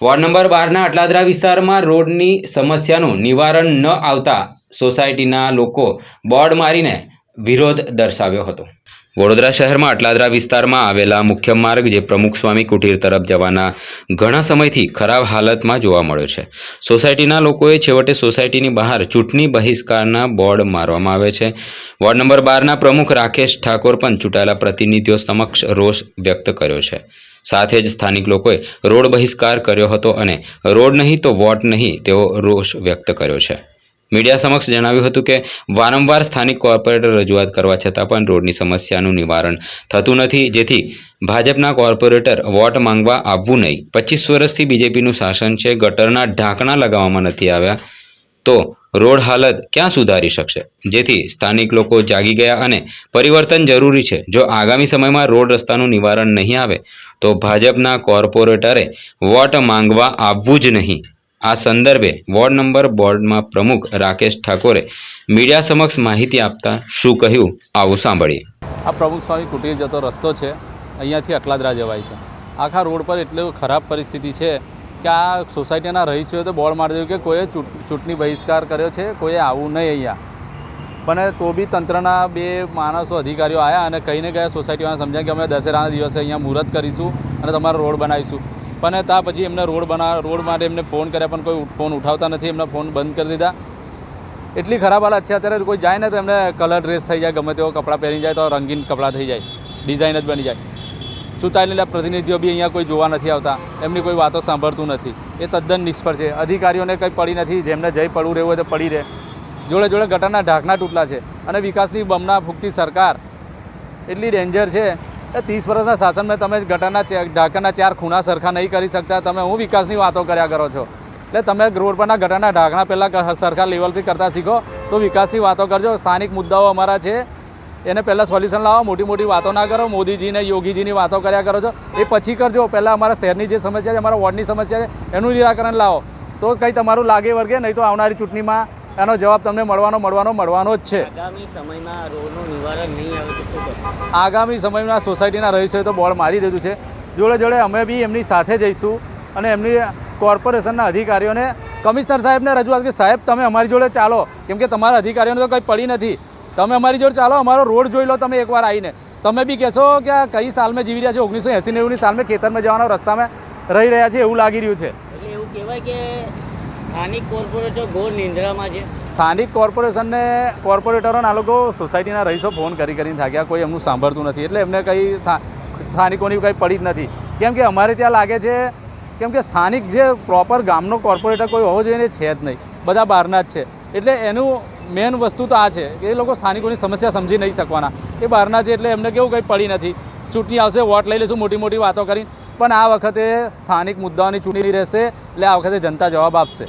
Ward number 12ના Atladara વિસ્તારમાં રોડની સમસ્યાનું નિવારણ ન આવતા સોસાયટીના લોકો બોર્ડ મારીને વિરોધ દર્શાવ્યો હતો। વડોદરા શહેરમાં અટલાદરા વિસ્તારમાં આવેલા મુખ્ય માર્ગ જે પ્રમુખ સ્વામી કુટીર તરફ જવાના ઘણા સમયથી ખરાબ હાલતમાં જોવા મળ્યો છે। સોસાયટીના લોકોએ છેવટે સોસાયટીની બહાર ચૂંટણી બહિષ્કારના બોર્ડ મારવામાં આવે છે। વોર્ડ નંબર 12ના પ્રમુખ રાકેશ ઠાકોર પણ ચૂંટાયેલા પ્રતિનિધિઓ સમક્ષ રોષ વ્યક્ત કર્યો છે। સાથે જ સ્થાનિક લોકોએ રોડ બહિષ્કાર કર્યો હતો અને રોડ નહીં તો વોટ નહીં તેવો રોષ વ્યક્ત કર્યો છે। મીડિયા સમક્ષ જણાવ્યું હતું કે વારંવાર સ્થાનિક કોર્પોરેટર રજૂઆત કરવા છતાં પણ રોડની સમસ્યાનું નિવારણ થતું નથી, જેથી ભાજપના કોર્પોરેટર વોટ માંગવા આવવું નહીં। 25 વર્ષથી બીજેપીનું શાસન છે, ગટરના ઢાંકણા લગાવવામાં નથી આવ્યા તો રોડ હાલત ક્યાં સુધારી શકશે? જેથી સ્થાનિક લોકો જાગી ગયા અને પરિવર્તન જરૂરી છે। જો આગામી સમયમાં રોડ રસ્તાનું નિવારણ નહીં આવે તો ભાજપના કોર્પોરેટરે વોટ માંગવા આવવું જ નહીં। આ સંદર્ભે વોર્ડ નંબર બોર્ડમાં પ્રમુખ રાકેશ ઠાકોરે મીડિયા સમક્ષ માહિતી આપતા શું કહ્યું, આવું સાંભળીએ। આ પ્રમુખ સ્વામી કુટીર જતો રસ્તો છે, અહીંયાથી અટલાદરા જવાય છે। આખા રોડ પર એટલી ખરાબ પરિસ્થિતિ છે કે આ સોસાયટીના રહીશોએ તો બોર્ડ મારી દીધું કે કોઈએ ચૂંટણી બહિષ્કાર કર્યો છે, કોઈએ આવવું નહીં અહીંયા। પણ તો બી તંત્રના બે માણસો અધિકારીઓ આવ્યા અને કહીને ગયા સોસાયટીવાળાને સમજાય કે અમે દશેરાના દિવસે અહીંયા મુહૂર્ત કરીશું અને તમારો રોડ બનાવીશું। પણ ત્યાં પછી એમને રોડ માટે એમને ફોન કર્યા પણ કોઈ ફોન ઉઠાવતા નથી, એમના ફોન બંધ કરી દીધા। એટલી ખરાબ હાલત છે। અત્યારે કોઈ જાય ને તો એમને કલર ડ્રેસ થઈ જાય, ગમે તેવો કપડાં પહેરી જાય તો રંગીન કપડાં થઈ જાય, ડિઝાઇન જ બની જાય। ચૂંટાયેલા પ્રતિનિધિઓ બી અહીંયા કોઈ જોવા નથી આવતા, એમની કોઈ વાતો સાંભળતું નથી। એ તદ્દન નિષ્ફળ છે। અધિકારીઓને કંઈ પડી નથી, જેમને જઈ પડવું રહેવું હોય તો પડી રહે। જોડે જોડે ગટરના ઢાંકણા તૂટલા છે અને વિકાસની બમણા ફૂંકતી સરકાર એટલી ડેન્જર છે કે 30 વર્ષના શાસનમાં તમે ગટરના ઢાંકણના 4 ખૂણા સરખા નહીં કરી શકતા, તમે હું વિકાસની વાતો કર્યા કરો છો? એટલે તમે રોડ પરના ગટરના ઢાંકણા પહેલાં સરકાર લેવલથી કરતા શીખો તો વિકાસની વાતો કરજો। સ્થાનિક મુદ્દાઓ અમારા છે, એને પહેલાં સોલ્યુશન લાવો, મોટી મોટી વાતો ના કરો। મોદીજીને યોગીજીની વાતો કર્યા કરો છો એ પછી કરજો। પહેલાં અમારા શહેરની જે સમસ્યા છે, અમારા વોર્ડની સમસ્યા છે, એનું નિરાકરણ લાવો તો કંઈ તમારું લાગે વર્ગે, નહીં તો આવનારી ચૂંટણીમાં એનો જવાબ તમને મળવાનો જ છે। આગામી સમયમાં રોડનું નિવારણ નહીં આવે તો શું કરશું? આગામી સમયમાં સોસાયટીના રહીશોએ તો બોર્ડ મારી દીધું છે। જોડે જોડે અમે બી એમની સાથે જઈશું અને એમની કોર્પોરેશનના અધિકારીઓને, કમિશનર સાહેબને રજૂઆત કે સાહેબ તમે અમારી જોડે ચાલો, કેમ કે તમારા અધિકારીઓને તો કંઈ પડી નથી, તમે અમારી જોડે ચાલો, અમારો રોડ જોઈ લો તમે એકવાર આવીને। તમે બી કહેશો કે આ કઈ સાલમાં જીવી રહ્યા છે, 1980-90ની સાલમાં ખેતરમાં જવાનો રસ્તામાં રહી રહ્યા છે એવું લાગી રહ્યું છે। એટલે એવું કહેવાય કે સ્થાનિક કોર્પોરેટર ઘોર નિંદ્રામાં છે। સ્થાનિક કોર્પોરેટરોના લોકો સોસાયટીના રહીશો ફોન કરીને થાક્યા, કોઈ એમનું સાંભળતું નથી, એટલે એમને કંઈ સ્થાનિકોની કંઈ પડી જ નથી। કેમ કે અમારે ત્યાં લાગે છે કેમ કે સ્થાનિક જે પ્રોપર ગામનો કોર્પોરેટર કોઈ હોવો જોઈએ ને છે જ નહીં, બધા બહારના જ છે। એટલે એનું મેઇન વસ્તુ તો આ છે કે એ લોકો સ્થાનિકોની સમસ્યા સમજી નહીં શકવાના, એ બહારના છે એટલે એમને કેવું કંઈ પડી નથી। ચૂંટણી આવશે, વોટ લઈ લઈશું મોટી મોટી વાતો કરીને, પણ આ વખતે સ્થાનિક મુદ્દાઓની ચૂંટણી રહેશે એટલે આ વખતે જનતા જવાબ આપશે।